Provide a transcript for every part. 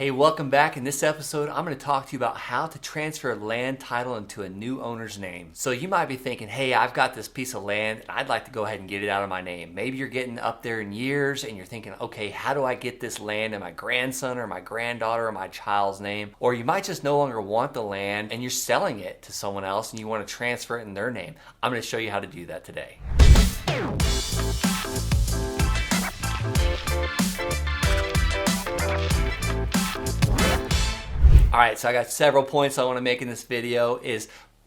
Hey, welcome back. In this episode, I'm going to talk to you about how to transfer land title into a new owner's name. So you might be thinking, hey, I've got this piece of land and I'd like to go ahead and get it out of my name. Maybe you're getting up there in years and you're thinking, okay, how do I get this land in my grandson or my granddaughter or my child's name? Or you might just no longer want the land and you're selling it to someone else and you want to transfer it in their name. I'm going to show you how to do that today. All right, so I got several points I want to make in this video.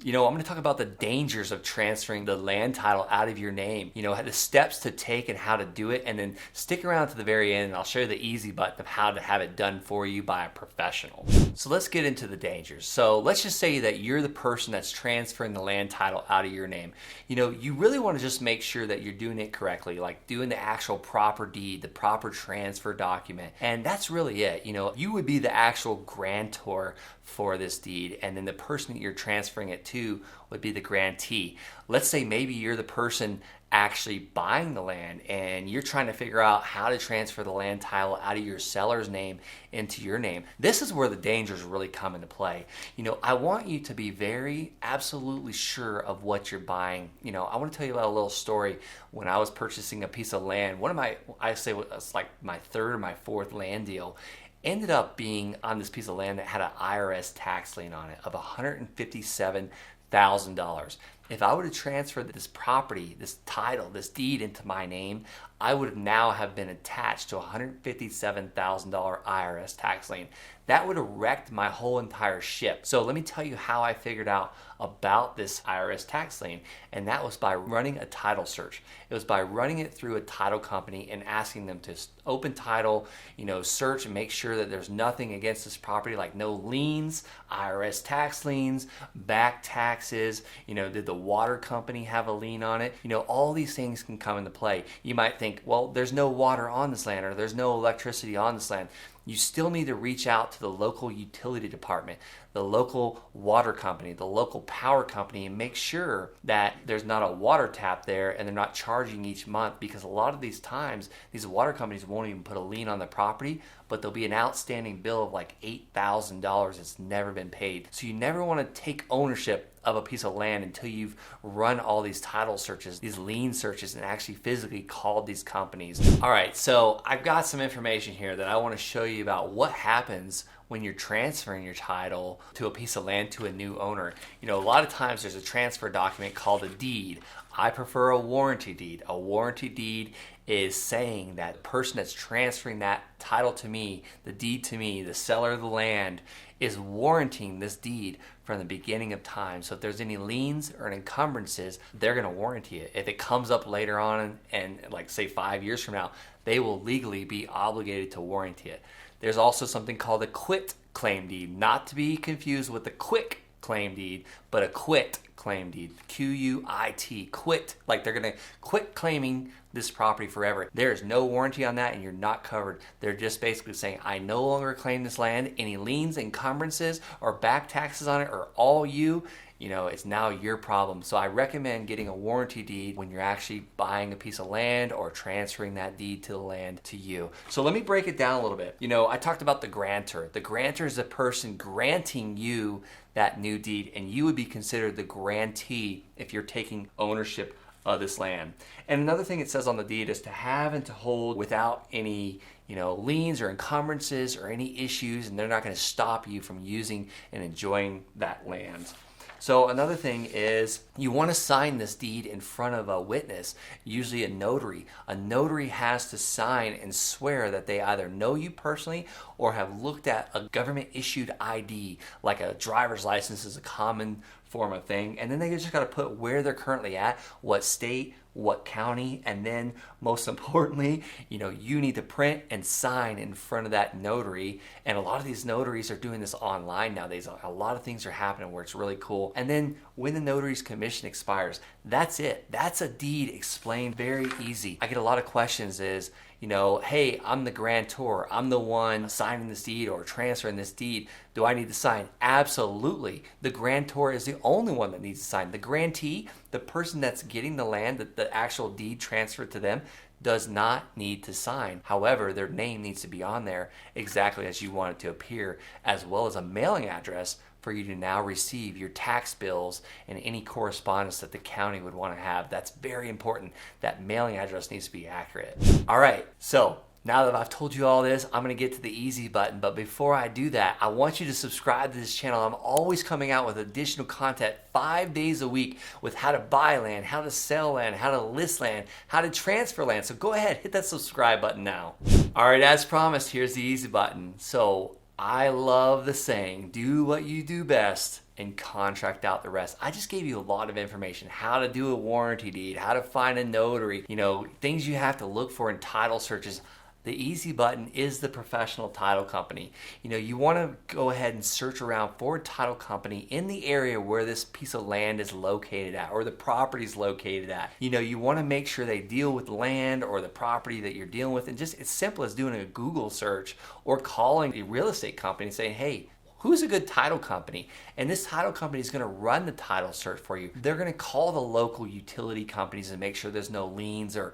I'm going to talk about the dangers of transferring the land title out of your name. The steps to take and how to do it, and then stick around to the very end and I'll show you the easy button of how to have it done for you by a professional. So let's get into the dangers. So let's just say that you're the person that's transferring the land title out of your name. You really want to just make sure that you're doing it correctly, like doing the actual proper deed, the proper transfer document. And that's really it. You would be the actual grantor for this deed, and then the person that you're transferring it to would be the grantee. Let's say maybe you're the person actually buying the land and you're trying to figure out how to transfer the land title out of your seller's name into your name. This is where the dangers really come into play. I want you to be very absolutely sure of what you're buying. I want to tell you about a little story. When I was purchasing a piece of land, I say it was like my third or my fourth land deal, ended up being on this piece of land that had an IRS tax lien on it of $157,000. If I would have transferred this property, this title, this deed into my name, I would now have been attached to a $157,000 IRS tax lien. That would have wrecked my whole entire ship. So let me tell you how I figured out about this IRS tax lien, and that was by running a title search. It was by running it through a title company and asking them to open title, search and make sure that there's nothing against this property, like no liens, IRS tax liens, back taxes, did the water company have a lien on it? All these things can come into play. You might think, well, there's no water on this land or there's no electricity on this land. You still need to reach out to the local utility department, the local water company, the local power company, and make sure that there's not a water tap there and they're not charging each month, because a lot of these times, these water companies won't even put a lien on the property, but there'll be an outstanding bill of like $8,000 that's never been paid. So you never want to take ownership of a piece of land until you've run all these title searches, these lien searches, and actually physically called these companies. All right, so I've got some information here that I want to show you about what happens when you're transferring your title to a piece of land to a new owner. A lot of times there's a transfer document called a deed. I prefer a warranty deed. A warranty deed is saying that the person that's transferring that title to me, the deed to me, the seller of the land, is warranting this deed from the beginning of time. So if there's any liens or encumbrances, they're going to warranty it. If it comes up later on and like say 5 years from now, they will legally be obligated to warranty it. There's also something called a quit claim deed, not to be confused with the quick claim deed, but a quit claim deed, Q-U-I-T, quit, like they're gonna quit claiming this property forever. There's no warranty on that and you're not covered. They're just basically saying, I no longer claim this land. Any liens, encumbrances, or back taxes on it are all you. It's now your problem. So I recommend getting a warranty deed when you're actually buying a piece of land or transferring that deed to the land to you. So let me break it down a little bit. I talked about the grantor. The grantor is the person granting you that new deed, and you would be considered the grantee if you're taking ownership of this land. And another thing it says on the deed is to have and to hold without any liens or encumbrances or any issues, and they're not going to stop you from using and enjoying that land. So another thing is you want to sign this deed in front of a witness, usually a notary. A notary has to sign and swear that they either know you personally or have looked at a government issued ID, like a driver's license is a common form of thing. And then they just got to put where they're currently at, what state, what county, and then most importantly, you need to print and sign in front of that notary. And a lot of these notaries are doing this online nowadays. A lot of things are happening where it's really cool. And then when the notary's commission expires, that's it. That's a deed explained very easy. I get a lot of questions is, hey, I'm the grantor. I'm the one signing this deed or transferring this deed. Do I need to sign? Absolutely. The grantor is the only one that needs to sign. The grantee, the person that's getting the land, the actual deed transferred to them, does not need to sign. However, their name needs to be on there exactly as you want it to appear, as well as a mailing address for you to now receive your tax bills and any correspondence that the county would want to have. That's very important. That mailing address needs to be accurate. All right, so now that I've told you all this, I'm gonna get to the easy button, but before I do that, I want you to subscribe to this channel. I'm always coming out with additional content 5 days a week with how to buy land, how to sell land, how to list land, how to transfer land. So go ahead, hit that subscribe button now. All right, as promised, here's the easy button. So I love the saying, do what you do best and contract out the rest. I just gave you a lot of information, how to do a warranty deed, how to find a notary, things you have to look for in title searches. The easy button is the professional title company. You want to go ahead and search around for a title company in the area where this piece of land is located at or the property is located at. You want to make sure they deal with land or the property that you're dealing with, and just as simple as doing a Google search or calling a real estate company and saying, hey, who's a good title company? And this title company is going to run the title search for you. They're going to call the local utility companies and make sure there's no liens or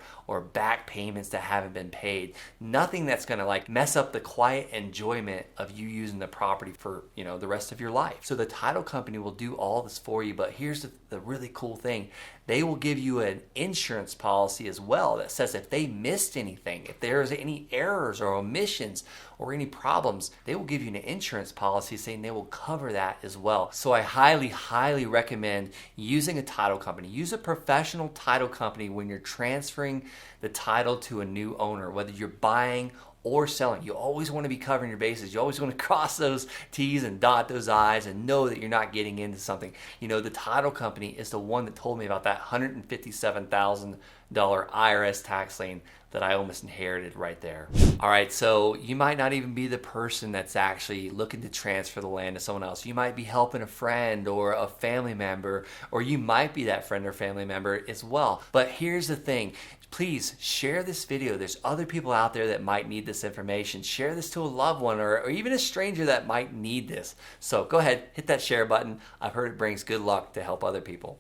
back payments that haven't been paid. Nothing that's going to mess up the quiet enjoyment of you using the property for the rest of your life. So the title company will do all this for you, but here's the really cool thing. They will give you an insurance policy as well that says if they missed anything, if there's any errors or omissions or any problems, they will give you an insurance policy saying they will cover that as well. So I highly, highly recommend using a title company. Use a professional title company when you're transferring the title to a new owner, whether you're buying or selling. You always want to be covering your bases. You always want to cross those T's and dot those I's and know that you're not getting into something. The title company is the one that told me about that $157,000 IRS tax lien that I almost inherited right there. All right, so you might not even be the person that's actually looking to transfer the land to someone else. You might be helping a friend or a family member, or you might be that friend or family member as well. But here's the thing. Please share this video. There's other people out there that might need this information. Share this to a loved one or even a stranger that might need this. So go ahead, hit that share button. I've heard it brings good luck to help other people.